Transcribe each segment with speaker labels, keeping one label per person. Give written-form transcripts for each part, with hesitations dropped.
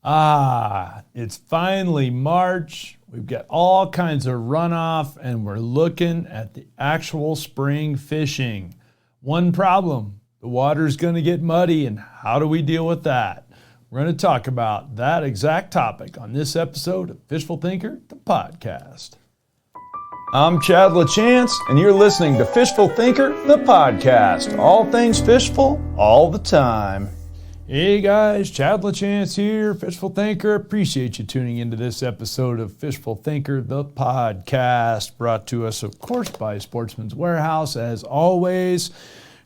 Speaker 1: It's finally March. We've got all kinds of runoff, and we're looking at the actual spring fishing. One problem, the water's going to get muddy, and how do we deal with that? We're going to talk about that exact topic on this episode of Fishful Thinker, the podcast. I'm Chad LaChance, and you're listening to Fishful Thinker, the podcast. All things fishful, all the time. Hey guys, Chad LaChance here, Fishful Thinker. Appreciate you tuning into this episode of Fishful Thinker, the podcast, brought to us, of course, by Sportsman's Warehouse. As always,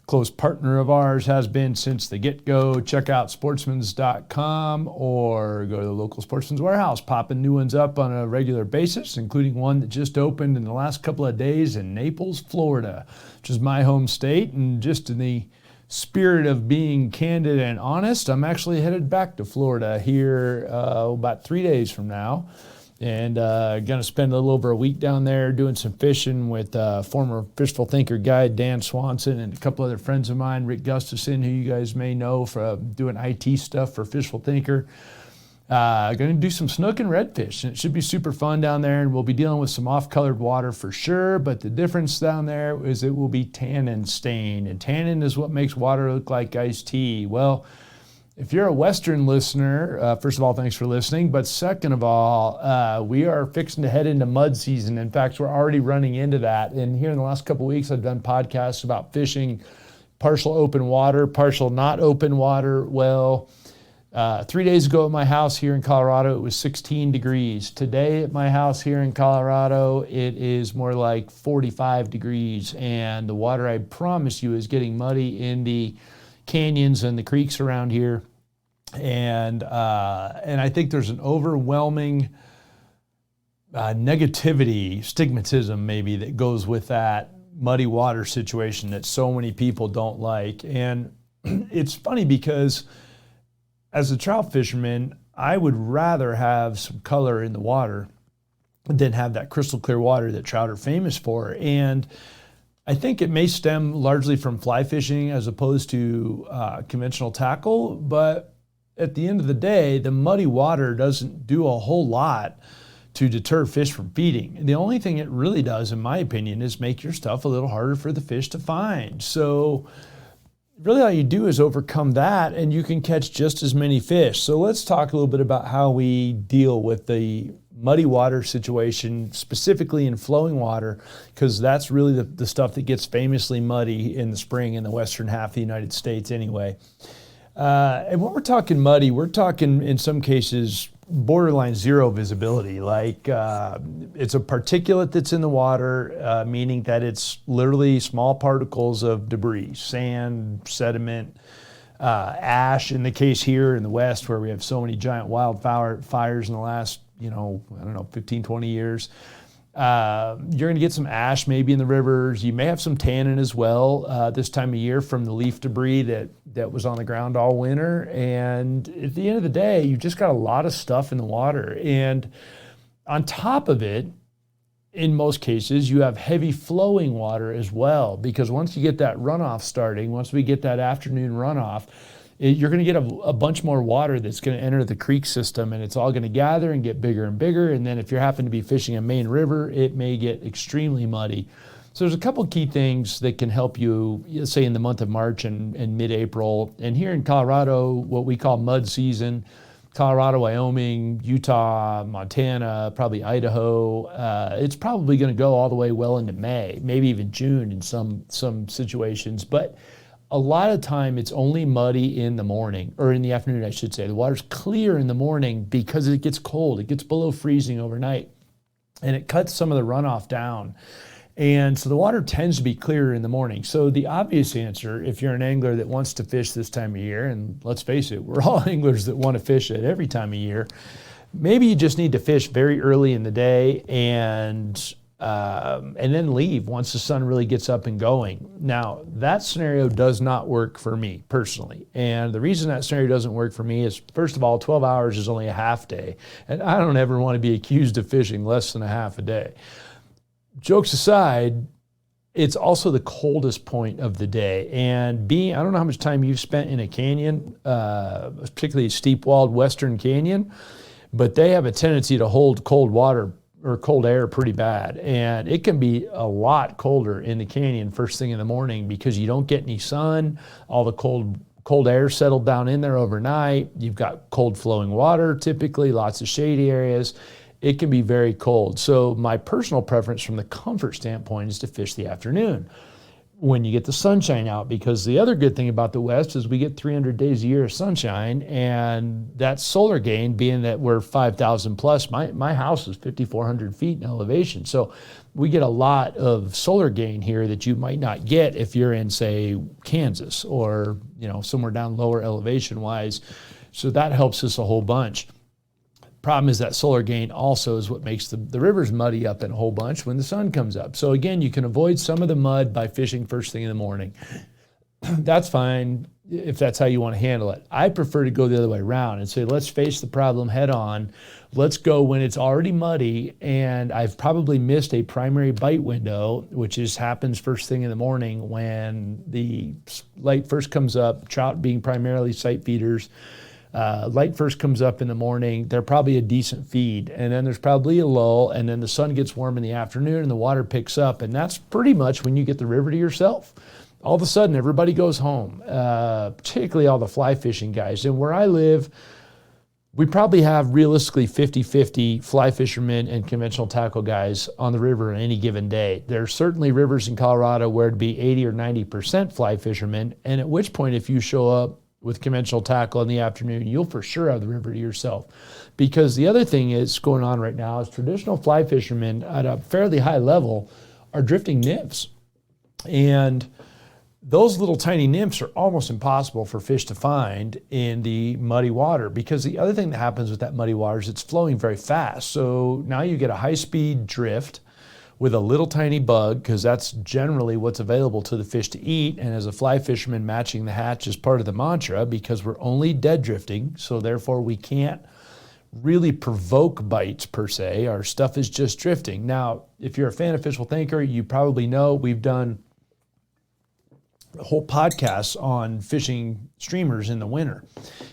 Speaker 1: close partner of ours has been since the get-go. Check out sportsmans.com or go to the local Sportsman's Warehouse, popping new ones up on a regular basis, including one that just opened in the last couple of days in Naples, Florida, which is my home state. And just in the spirit of being candid and honest, I'm actually headed back to Florida here about 3 days from now, and going to spend a little over a week down there doing some fishing with former Fishful Thinker guide Dan Swanson and a couple other friends of mine, Rick Gustafson, who you guys may know for doing IT stuff for Fishful Thinker. Going to do some snook and redfish, and it should be super fun down there, and we'll be dealing with some off-colored water for sure, but the difference down there is it will be tannin stain, and tannin is what makes water look like iced tea. Well, if you're a Western listener, first of all, thanks for listening, but second of all, we are fixing to head into mud season. In fact, we're already running into that, and here in the last couple of weeks, I've done podcasts about fishing partial open water, partial not open water. Well, 3 days ago at my house here in Colorado, it was 16 degrees. Today at my house here in Colorado, it is more like 45 degrees. And the water, I promise you, is getting muddy in the canyons and the creeks around here. And I think there's an overwhelming negativity, stigmatism maybe, that goes with that muddy water situation that so many people don't like. And it's funny because as a trout fisherman, I would rather have some color in the water than have that crystal clear water that trout are famous for. And I think it may stem largely from fly fishing as opposed to conventional tackle. But at the end of the day, the muddy water doesn't do a whole lot to deter fish from feeding. The only thing it really does, in my opinion, is make your stuff a little harder for the fish to find. So really all you do is overcome that and you can catch just as many fish. So let's talk a little bit about how we deal with the muddy water situation, specifically in flowing water, because that's really the stuff that gets famously muddy in the spring in the western half of the United States anyway. And when we're talking muddy, we're talking in some cases borderline zero visibility. Like it's a particulate that's in the water, meaning that it's literally small particles of debris, sand, sediment, ash. In the case here in the West, where we have so many giant wildfires in the last, 15, 20 years, you're going to get some ash maybe in the rivers. You may have some tannin as well this time of year from the leaf debris that was on the ground all winter. And at the end of the day, you've just got a lot of stuff in the water. And on top of it, in most cases, you have heavy flowing water as well, because once you get that runoff starting, once we get that afternoon runoff, you're going to get a bunch more water that's going to enter the creek system, and it's all going to gather and get bigger and bigger. And then if you happen to be fishing a main river, it may get extremely muddy. So there's a couple key things that can help you, say in the month of March and mid-April. And here in Colorado, what we call mud season, Colorado, Wyoming, Utah, Montana, probably Idaho, it's probably going to go all the way well into May, maybe even June in some situations. But a lot of time it's only muddy in the morning, or in the afternoon, I should say. The water's clear in the morning because it gets cold. It gets below freezing overnight, and it cuts some of the runoff down. And so the water tends to be clearer in the morning. So the obvious answer, if you're an angler that wants to fish this time of year, and let's face it, we're all anglers that want to fish at every time of year, maybe you just need to fish very early in the day and then leave once the sun really gets up and going. Now, that scenario does not work for me personally. And the reason that scenario doesn't work for me is, first of all, 12 hours is only a half day. And I don't ever want to be accused of fishing less than a half a day. Jokes aside, it's also the coldest point of the day. And I don't know how much time you've spent in a canyon, particularly a steep-walled Western Canyon, but they have a tendency to hold cold water or cold air pretty bad. And it can be a lot colder in the canyon first thing in the morning because you don't get any sun. All the cold air settled down in there overnight. You've got cold flowing water, typically, lots of shady areas. It can be very cold. So my personal preference from the comfort standpoint is to fish the afternoon when you get the sunshine out, because the other good thing about the West is we get 300 days a year of sunshine, and that solar gain, being that we're 5,000 plus, my house is 5,400 feet in elevation. So we get a lot of solar gain here that you might not get if you're in, say, Kansas or, somewhere down lower elevation wise. So that helps us a whole bunch. Problem is that solar gain also is what makes the rivers muddy up in a whole bunch when the sun comes up. So again, you can avoid some of the mud by fishing first thing in the morning. That's fine if that's how you want to handle it. I prefer to go the other way around and say, let's face the problem head on. Let's go when it's already muddy and I've probably missed a primary bite window, which happens first thing in the morning when the light first comes up, trout being primarily sight feeders. Light first comes up in the morning, they're probably a decent feed, and then there's probably a lull, and then the sun gets warm in the afternoon and the water picks up, and that's pretty much when you get the river to yourself. All of a sudden, everybody goes home, particularly all the fly fishing guys. And where I live, we probably have realistically 50-50 fly fishermen and conventional tackle guys on the river on any given day. There are certainly rivers in Colorado where it'd be 80 or 90% fly fishermen, and at which point if you show up with conventional tackle in the afternoon, you'll for sure have the river to yourself. Because the other thing is going on right now is traditional fly fishermen at a fairly high level are drifting nymphs. And those little tiny nymphs are almost impossible for fish to find in the muddy water, because the other thing that happens with that muddy water is it's flowing very fast. So now you get a high-speed drift with a little tiny bug, because that's generally what's available to the fish to eat. And as a fly fisherman, matching the hatch is part of the mantra, because we're only dead drifting, so therefore we can't really provoke bites per se. Our stuff is just drifting. Now, if you're a fan of Fishful Thinker, you probably know we've done whole podcasts on fishing streamers in the winter.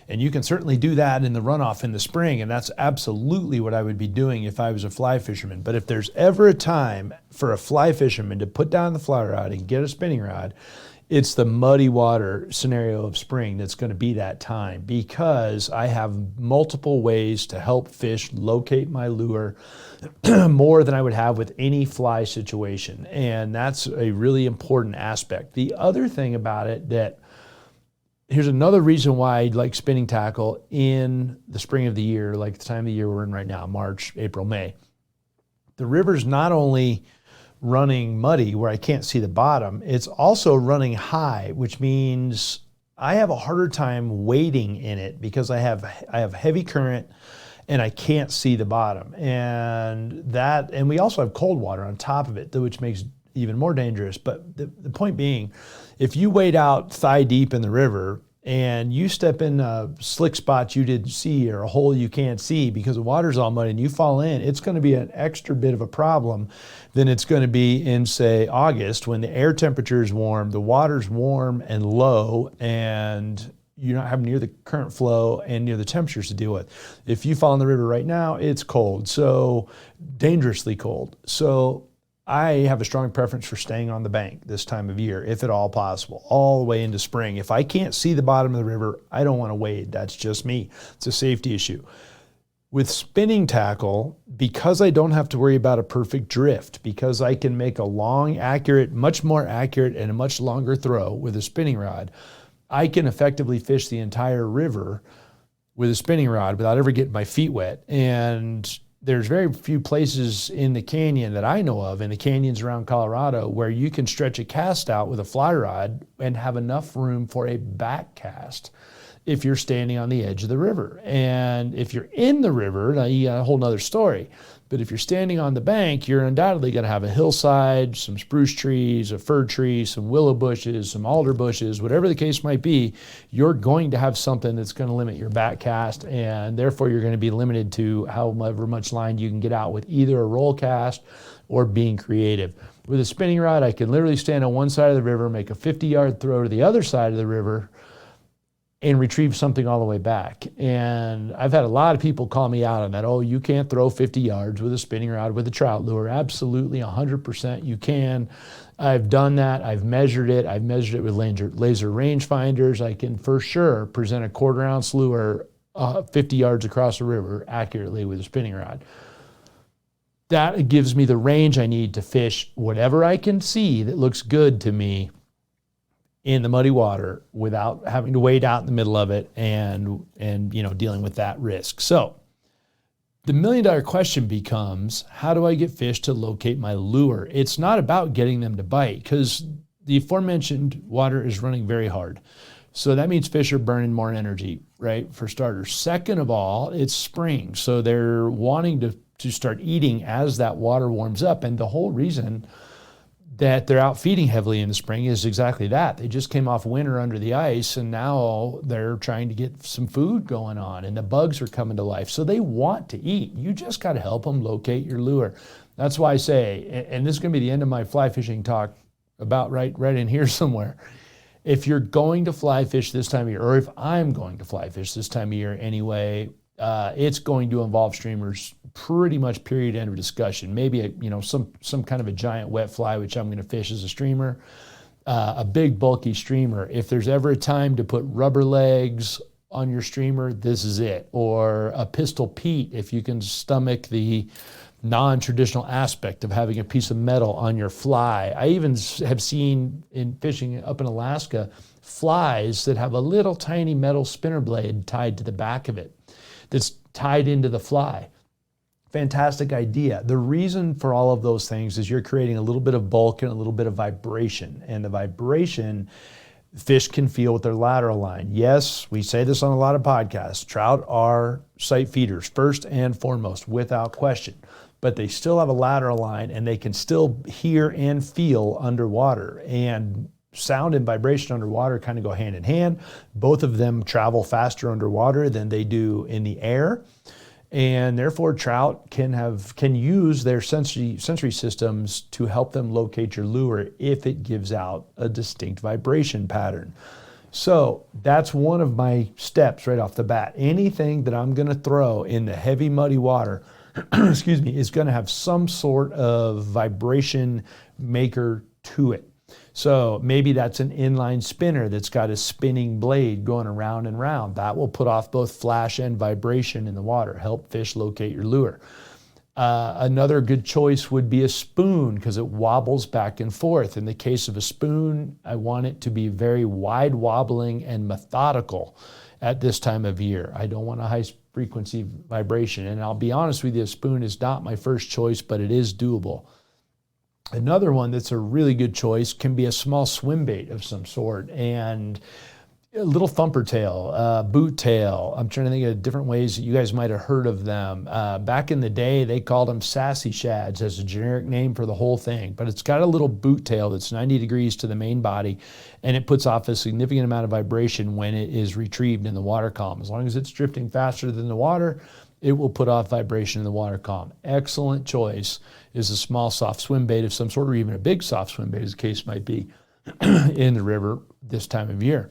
Speaker 1: And you can certainly do that in the runoff in the spring, and that's absolutely what I would be doing if I was a fly fisherman. But if there's ever a time for a fly fisherman to put down the fly rod and get a spinning rod, it's the muddy water scenario of spring that's going to be that time, because I have multiple ways to help fish locate my lure more than I would have with any fly situation. And that's a really important aspect. The other thing about it here's another reason why I like spinning tackle in the spring of the year, like the time of the year we're in right now, March, April, May. The river's not only running muddy where I can't see the bottom, it's also running high, which means I have a harder time wading in it because I have heavy current and I can't see the bottom. And we also have cold water on top of it, which makes it even more dangerous. But the point being, if you wade out thigh deep in the river and you step in a slick spot you didn't see or a hole you can't see because the water's all muddy and you fall in, it's going to be an extra bit of a problem than it's going to be in, say, August, when the air temperature is warm, the water's warm and low, and you're not having near the current flow and near the temperatures to deal with. If you fall in the river right now, it's cold, so dangerously cold. So I have a strong preference for staying on the bank this time of year, if at all possible, all the way into spring. If I can't see the bottom of the river, I don't want to wade. That's just me. It's a safety issue. With spinning tackle, because I don't have to worry about a perfect drift, because I can make a long, accurate, much more accurate and a much longer throw with a spinning rod, I can effectively fish the entire river with a spinning rod without ever getting my feet wet. And there's very few places in the canyon that I know of, in the canyons around Colorado, where you can stretch a cast out with a fly rod and have enough room for a back cast if you're standing on the edge of the river. And if you're in the river, now you got a whole nother story. But if you're standing on the bank, you're undoubtedly going to have a hillside, some spruce trees, a fir tree, some willow bushes, some alder bushes, whatever the case might be. You're going to have something that's going to limit your back cast, and therefore you're going to be limited to however much line you can get out with either a roll cast or being creative. With a spinning rod, I can literally stand on one side of the river, make a 50-yard throw to the other side of the river, and retrieve something all the way back. And I've had a lot of people call me out on that. Oh, you can't throw 50 yards with a spinning rod with a trout lure. Absolutely, 100% you can. I've done that. I've measured it. I've measured it with laser rangefinders. I can for sure present a 1/4 ounce lure 50 yards across the river accurately with a spinning rod. That gives me the range I need to fish whatever I can see that looks good to me in the muddy water without having to wade out in the middle of it and dealing with that risk. So the $1 million question becomes, how do I get fish to locate my lure? It's not about getting them to bite, because the aforementioned water is running very hard. So that means fish are burning more energy, right, for starters. Second of all, it's spring, so they're wanting to start eating as that water warms up. And the whole reason that they're out feeding heavily in the spring is exactly that. They just came off winter under the ice, and now they're trying to get some food going on, and the bugs are coming to life. So they want to eat. You just got to help them locate your lure. That's why I say, and this is going to be the end of my fly fishing talk, about right in here somewhere. If you're going to fly fish this time of year, or if I'm going to fly fish this time of year anyway, it's going to involve streamers pretty much, period, end of discussion. Maybe some kind of a giant wet fly, which I'm going to fish as a streamer, a big bulky streamer. If there's ever a time to put rubber legs on your streamer, this is it. Or a pistol Pete, if you can stomach the non-traditional aspect of having a piece of metal on your fly. I even have seen in fishing up in Alaska, flies that have a little tiny metal spinner blade tied to the back of it that's tied into the fly. Fantastic idea. The reason for all of those things is you're creating a little bit of bulk and a little bit of vibration. And the vibration fish can feel with their lateral line. Yes, we say this on a lot of podcasts. Trout are sight feeders first and foremost, without question. But they still have a lateral line, and they can still hear and feel underwater. And sound and vibration underwater kind of go hand in hand. Both of them travel faster underwater than they do in the air. And therefore, trout can use their sensory systems to help them locate your lure if it gives out a distinct vibration pattern. So that's one of my steps right off the bat. Anything that I'm going to throw in the heavy, muddy water, excuse me, is going to have some sort of vibration maker to it. So maybe that's an inline spinner that's got a spinning blade going around and round. That will put off both flash and vibration in the water, help fish locate your lure. Another good choice would be a spoon, because it wobbles back and forth. In the case of a spoon, I want it to be very wide wobbling and methodical at this time of year. I don't want a high frequency vibration. And I'll be honest with you, a spoon is not my first choice, but it is doable. Another one that's a really good choice can be a small swim bait of some sort, and a little thumper tail, boot tail. I'm trying to think of different ways that you guys might have heard of them. Back in the day, they called them sassy shads as a generic name for the whole thing, but it's got a little boot tail that's 90 degrees to the main body, and it puts off a significant amount of vibration when it is retrieved in the water column. As long as it's drifting faster than the water, it will put off vibration in the water column. Excellent choice is a small soft swim bait of some sort, or even a big soft swim bait, as the case might be, in the river this time of year.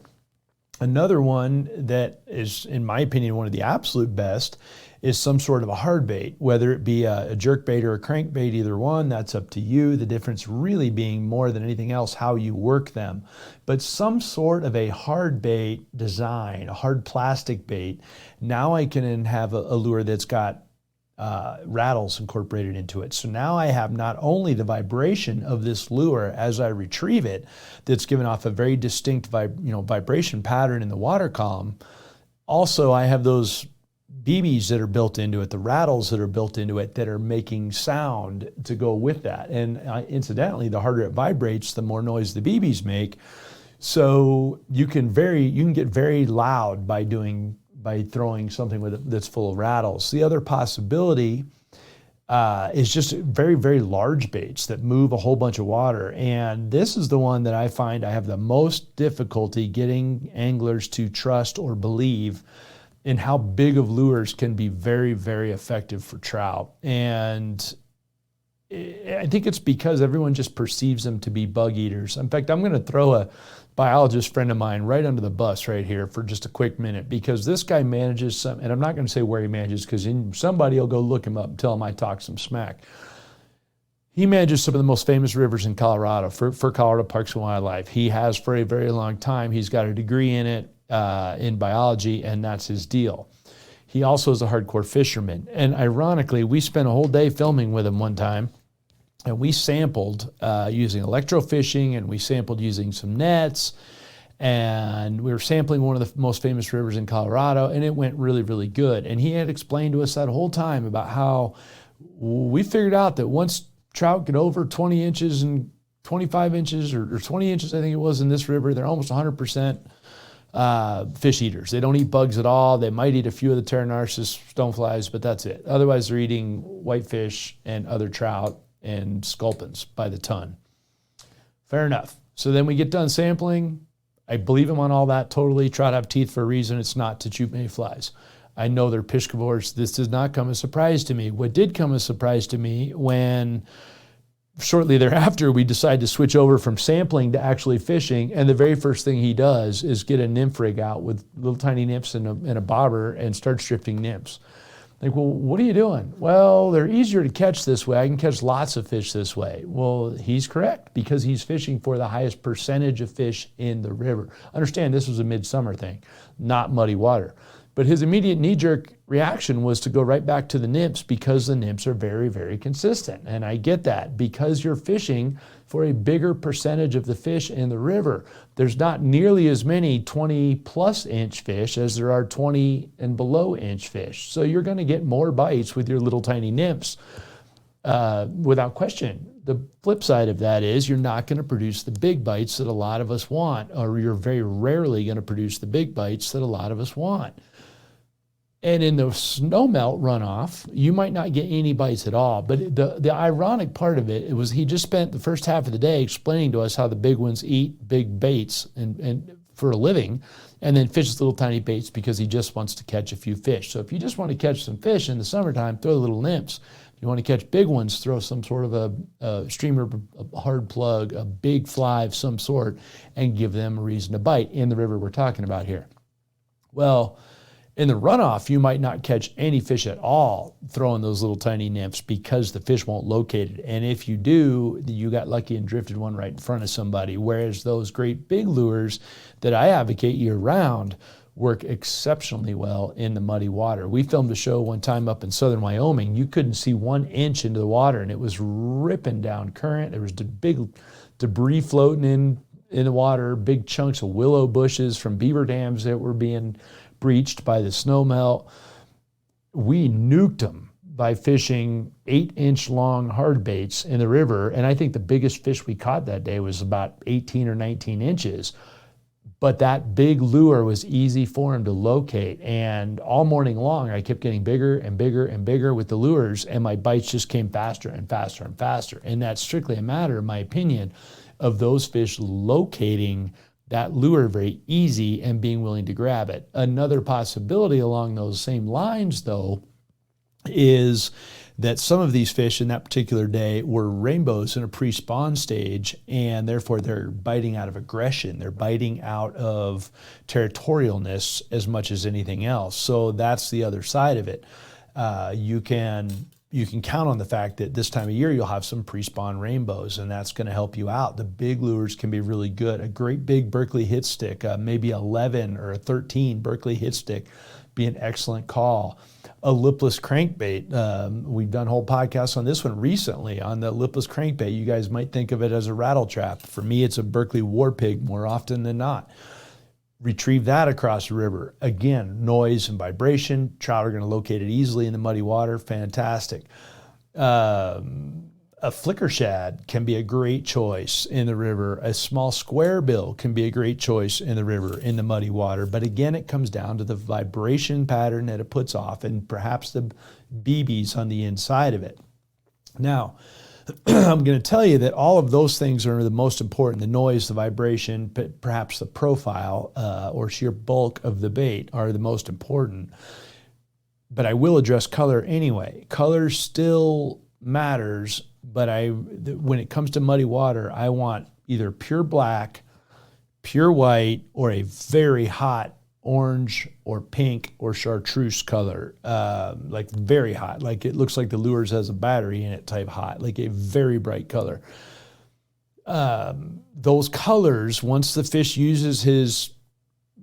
Speaker 1: Another one that is, in my opinion, one of the absolute best is some sort of a hard bait, whether it be a jerk bait or a crank bait, either one, that's up to you. The difference really being more than anything else how you work them. But some sort of a hard bait design, a hard plastic bait, now I can have a lure that's got rattles incorporated into it. So now I have not only the vibration of this lure as I retrieve it, that's given off a very distinct vibration pattern in the water column. Also, I have those BBs that are built into it, the rattles that are built into it that are making sound to go with that. And incidentally, the harder it vibrates, the more noise the BBs make. So you can get very loud by throwing something that's full of rattles. The other possibility is just very, very large baits that move a whole bunch of water. And this is the one that I find I have the most difficulty getting anglers to trust or believe in how big of lures can be very, very effective for trout. And I think it's because everyone just perceives them to be bug eaters. In fact, I'm going to throw a biologist friend of mine right under the bus right here for just a quick minute, because this guy manages some, and I'm not going to say where he manages because somebody will go look him up and tell him I talk some smack. He manages some of the most famous rivers in Colorado for Colorado Parks and Wildlife. He has for a very long time. He's got a degree in it, in biology, and that's his deal. He also is a hardcore fisherman. And ironically, we spent a whole day filming with him one time, and we sampled using electrofishing, and we sampled using some nets, and we were sampling one of the most famous rivers in Colorado, and it went really, really good. And he had explained to us that whole time about how we figured out that once trout get over 20 inches and 25 inches or 20 inches, I think it was, in this river, they're almost 100% fish eaters. They don't eat bugs at all. They might eat a few of the Pteronarcis stoneflies, but that's it. Otherwise, they're eating whitefish and other trout and sculpins by the ton. Fair enough. So then we get done sampling. I believe him on all that totally. Trout have teeth for a reason. It's not to shoot mayflies. I know they're piscivores. This does not come as a surprise to me. What did come as a surprise to me when shortly thereafter we decide to switch over from sampling to actually fishing, and the very first thing he does is get a nymph rig out with little tiny nymphs and a bobber and start drifting nymphs. Like, well, what are you doing? Well, they're easier to catch this way. I can catch lots of fish this way. Well, he's correct, because he's fishing for the highest percentage of fish in the river. Understand, this was a midsummer thing, not muddy water. But his immediate knee-jerk reaction was to go right back to the nymphs, because the nymphs are very, very consistent. And I get that, because you're fishing for a bigger percentage of the fish in the river. There's not nearly as many 20-plus inch fish as there are 20 and below inch fish. So you're going to get more bites with your little tiny nymphs, without question. The flip side of that is you're not going to produce the big bites that a lot of us want, or you're very rarely going to produce the big bites that a lot of us want. And in the snowmelt runoff, you might not get any bites at all. But the ironic part of it was he just spent the first half of the day explaining to us how the big ones eat big baits and for a living, and then fishes little tiny baits because he just wants to catch a few fish. So if you just want to catch some fish in the summertime, throw the little nymphs. If you want to catch big ones, throw some sort of a streamer, a hard plug, a big fly of some sort, and give them a reason to bite in the river we're talking about here. Well, in the runoff, you might not catch any fish at all throwing those little tiny nymphs, because the fish won't locate it. And if you do, you got lucky and drifted one right in front of somebody. Whereas those great big lures that I advocate year round work exceptionally well in the muddy water. We filmed a show one time up in southern Wyoming. You couldn't see 1 inch into the water, and it was ripping down current. There was big debris floating in the water, big chunks of willow bushes from beaver dams that were being breached by the snowmelt. We nuked them by fishing 8-inch long hard baits in the river. And I think the biggest fish we caught that day was about 18 or 19 inches. But that big lure was easy for him to locate. And all morning long, I kept getting bigger and bigger and bigger with the lures, and my bites just came faster and faster and faster. And that's strictly a matter, in my opinion, of those fish locating that lure very easy and being willing to grab it. Another possibility along those same lines, though, is that some of these fish in that particular day were rainbows in a pre-spawn stage, and therefore they're biting out of aggression. They're biting out of territorialness as much as anything else. So that's the other side of it. You can count on the fact that this time of year you'll have some pre-spawn rainbows, and that's going to help you out. The big lures can be really good. A great big Berkeley hit stick, maybe 11 or a 13 Berkeley hit stick, be an excellent call. A lipless crankbait. We've done whole podcasts on this one recently, on the lipless crankbait. You guys might think of it as a rattle trap. For me, it's a Berkeley war pig more often than not. Retrieve that across the river. Again, noise and vibration. Trout are going to locate it easily in the muddy water. Fantastic. A flicker shad can be a great choice in the river. A small square bill can be a great choice in the river, in the muddy water. But again, it comes down to the vibration pattern that it puts off, and perhaps the BBs on the inside of it. Now, I'm going to tell you that all of those things are the most important. The noise, the vibration, but perhaps the profile or sheer bulk of the bait are the most important. But I will address color anyway. Color still matters but when it comes to muddy water, I want either pure black, pure white, or a very hot orange or pink or chartreuse color, like very hot, like it looks like the lures has a battery in it type hot, like a very bright color. Those colors, once the fish uses his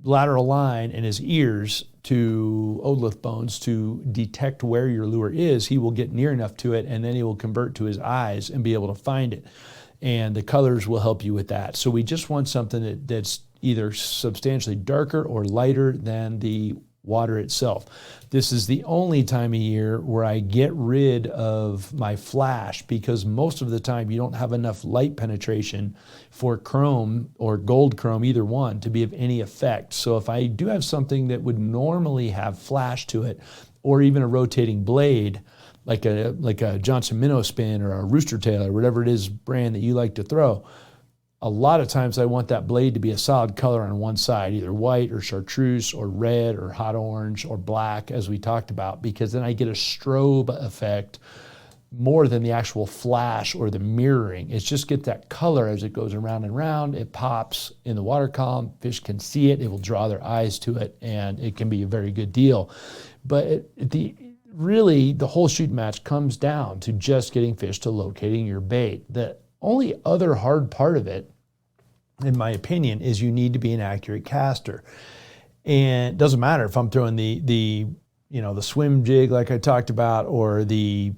Speaker 1: lateral line and his ears to otolith bones to detect where your lure is, he will get near enough to it, and then he will convert to his eyes and be able to find it. And the colors will help you with that. So we just want something that's either substantially darker or lighter than the water itself. This is the only time of year where I get rid of my flash, because most of the time you don't have enough light penetration for chrome or gold chrome, either one, to be of any effect. So if I do have something that would normally have flash to it, or even a rotating blade, like a Johnson minnow spin or a rooster tail or whatever it is brand that you like to throw, a lot of times I want that blade to be a solid color on one side, either white or chartreuse or red or hot orange or black, as we talked about, because then I get a strobe effect more than the actual flash or the mirroring. It's just get that color as it goes around and around. It pops in the water column. Fish can see it. It will draw their eyes to it, and it can be a very good deal. But really, the whole shoot match comes down to just getting fish to locating your bait. The only other hard part of it, in my opinion, is you need to be an accurate caster. And it doesn't matter if I'm throwing the swim jig like I talked about, or the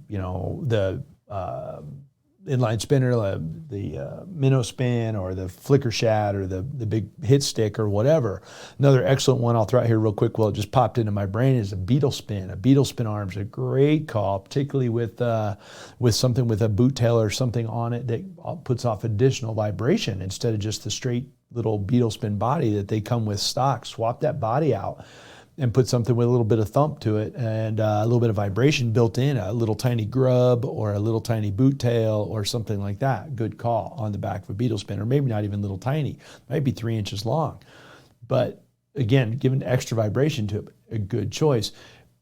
Speaker 1: inline spinner, the minnow spin, or the flicker shad, or the big hit stick, or whatever. Another excellent one I'll throw out here real quick, well, it just popped into my brain, is a beetle spin. A beetle spin arm is a great call, particularly with something with a boot tail or something on it that puts off additional vibration instead of just the straight little beetle spin body that they come with stock. Swap that body out and put something with a little bit of thump to it and a little bit of vibration built in, a little tiny grub or a little tiny boot tail or something like that. Good call on the back of a beetle spin, or maybe not even little tiny, might be 3 inches long. But again, giving extra vibration to it, a good choice.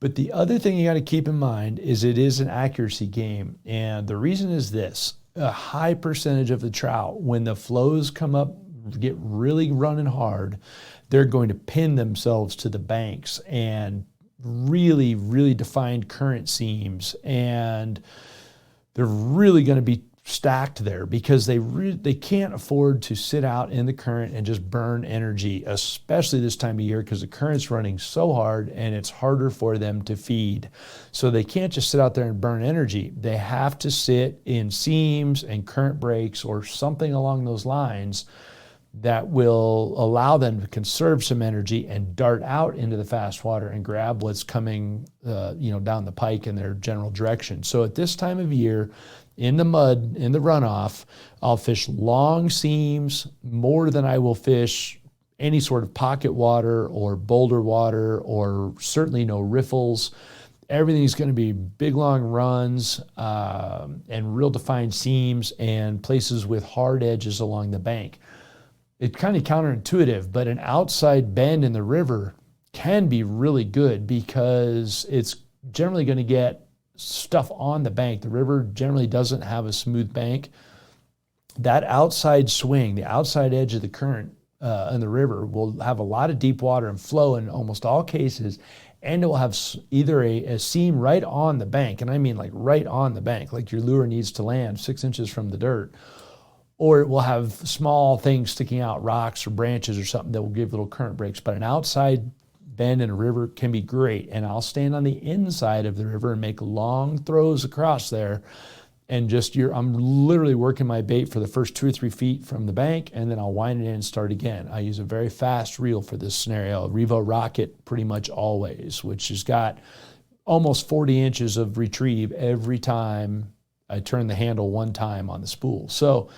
Speaker 1: But the other thing you got to keep in mind is it is an accuracy game. And the reason is this: a high percentage of the trout, when the flows come up, get really running hard, they're going to pin themselves to the banks and really, really defined current seams. And they're really going to be stacked there because they can't afford to sit out in the current and just burn energy, especially this time of year because the current's running so hard and it's harder for them to feed. So they can't just sit out there and burn energy. They have to sit in seams and current breaks or something along those lines that will allow them to conserve some energy and dart out into the fast water and grab what's coming down the pike in their general direction. So at this time of year, in the mud, in the runoff, I'll fish long seams more than I will fish any sort of pocket water or boulder water, or certainly no riffles. Everything's going to be big, long runs and real defined seams and places with hard edges along the bank. It's kind of counterintuitive, but an outside bend in the river can be really good because it's generally going to get stuff on the bank. The river generally doesn't have a smooth bank. That outside swing, the outside edge of the current in the river will have a lot of deep water and flow in almost all cases, and it will have either a seam right on the bank, and I mean like right on the bank, like your lure needs to land 6 inches from the dirt, or it will have small things sticking out, rocks or branches or something that will give little current breaks. But an outside bend in a river can be great. And I'll stand on the inside of the river and make long throws across there. And I'm literally working my bait for the first 2 or 3 feet from the bank, and then I'll wind it in and start again. I use a very fast reel for this scenario, Revo Rocket pretty much always, which has got almost 40 inches of retrieve every time I turn the handle one time on the spool. So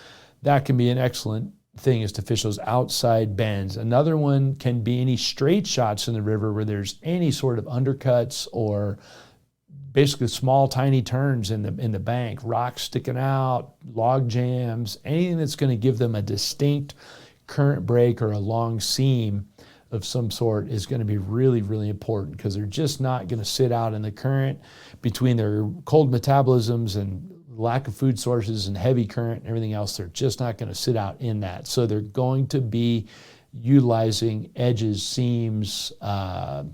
Speaker 1: that can be an excellent thing, is to fish those outside bends. Another one can be any straight shots in the river where there's any sort of undercuts or basically small, tiny turns in the bank, rocks sticking out, log jams, anything that's going to give them a distinct current break or a long seam of some sort is going to be really, really important, because they're just not going to sit out in the current between their cold metabolisms and lack of food sources and heavy current and everything else, they're just not going to sit out in that. So they're going to be utilizing edges, seams,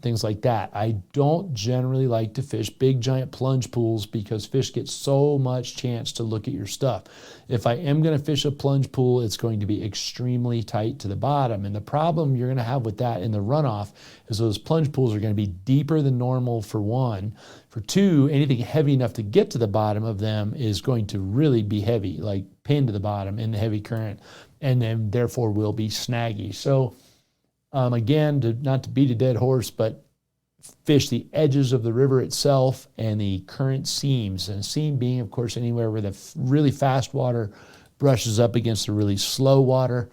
Speaker 1: things like that. I don't generally like to fish big giant plunge pools because fish get so much chance to look at your stuff. If I am going to fish a plunge pool, it's going to be extremely tight to the bottom. And the problem you're going to have with that in the runoff is those plunge pools are going to be deeper than normal, for one. For two, anything heavy enough to get to the bottom of them is going to really be heavy, like pinned to the bottom in the heavy current, and then therefore will be snaggy. So again, not to beat a dead horse, but fish the edges of the river itself and the current seams. And a seam being, of course, anywhere where the really fast water brushes up against the really slow water.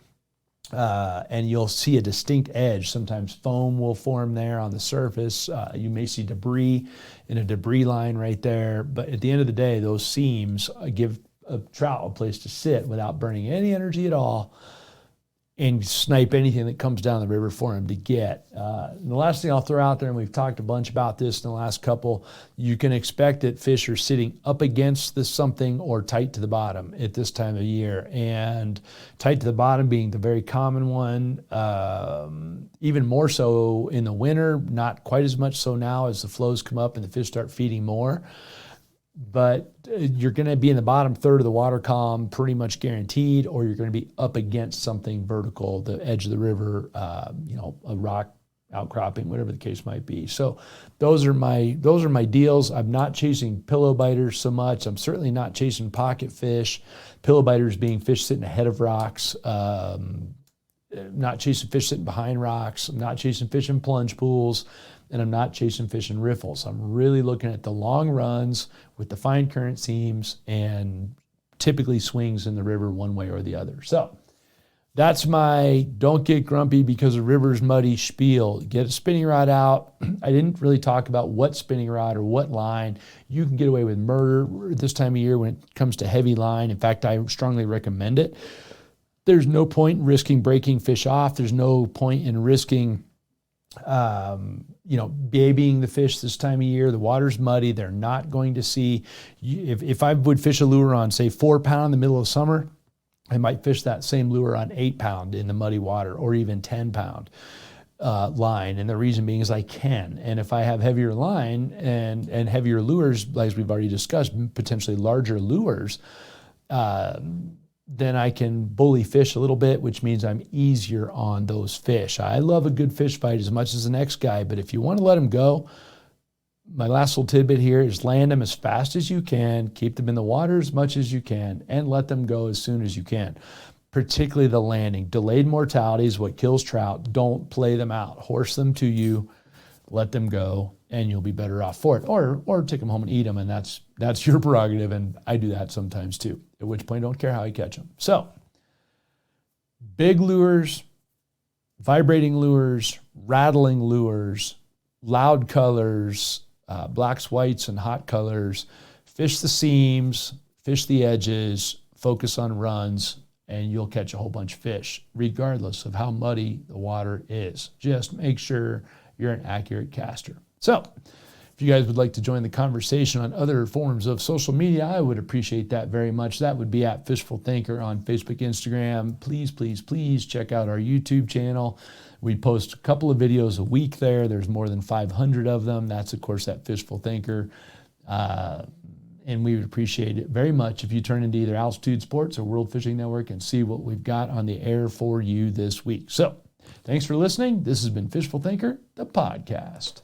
Speaker 1: And you'll see a distinct edge. Sometimes foam will form there on the surface. You may see debris in a debris line right there. But at the end of the day, those seams give a trout a place to sit without burning any energy at all and snipe anything that comes down the river for him to get. And the last thing I'll throw out there, and we've talked a bunch about this in the last couple, you can expect that fish are sitting up against this something or tight to the bottom at this time of year. And tight to the bottom being the very common one, even more so in the winter, not quite as much so now as the flows come up and the fish start feeding more. But you're going to be in the bottom third of the water column pretty much guaranteed, or you're going to be up against something vertical, the edge of the river, a rock outcropping, whatever the case might be. So those are my deals. I'm not chasing pillow biters so much. I'm certainly not chasing pocket fish. Pillow biters being fish sitting ahead of rocks. Not chasing fish sitting behind rocks. I'm not chasing fish in plunge pools. And I'm not chasing fish in riffles. I'm really looking at the long runs with the fine current seams and typically swings in the river one way or the other. So that's my don't get grumpy because the river's muddy spiel. Get a spinning rod out. I didn't really talk about what spinning rod or what line. You can get away with murder this time of year when it comes to heavy line. In fact, I strongly recommend it. There's no point in risking breaking fish off. There's no point in risking babying the fish this time of year. The water's muddy. They're not going to see. If I would fish a lure on, say, 4 pound in the middle of summer, I might fish that same lure on 8 pound in the muddy water, or even 10 pound line. And the reason being is I can. And if I have heavier line and heavier lures, as we've already discussed, potentially larger lures, then I can bully fish a little bit, which means I'm easier on those fish. I love a good fish fight as much as the next guy, but if you want to let them go, my last little tidbit here is land them as fast as you can, keep them in the water as much as you can, and let them go as soon as you can. Particularly the landing. Delayed mortality is what kills trout. Don't play them out. Horse them to you, let them go, and you'll be better off for it. Or take them home and eat them, and that's your prerogative, and I do that sometimes too, at which point I don't care how you catch them. So, big lures, vibrating lures, rattling lures, loud colors, blacks, whites, and hot colors. Fish the seams, fish the edges, focus on runs, and you'll catch a whole bunch of fish, regardless of how muddy the water is. Just make sure you're an accurate caster. So, if you guys would like to join the conversation on other forms of social media, I would appreciate that very much. That would be at Fishful Thinker on Facebook, Instagram. Please, please, please check out our YouTube channel. We post a couple of videos a week there. There's more than 500 of them. That's, of course, at Fishful Thinker. And we would appreciate it very much if you turn into either Altitude Sports or World Fishing Network and see what we've got on the air for you this week. So, thanks for listening. This has been Fishful Thinker, the podcast.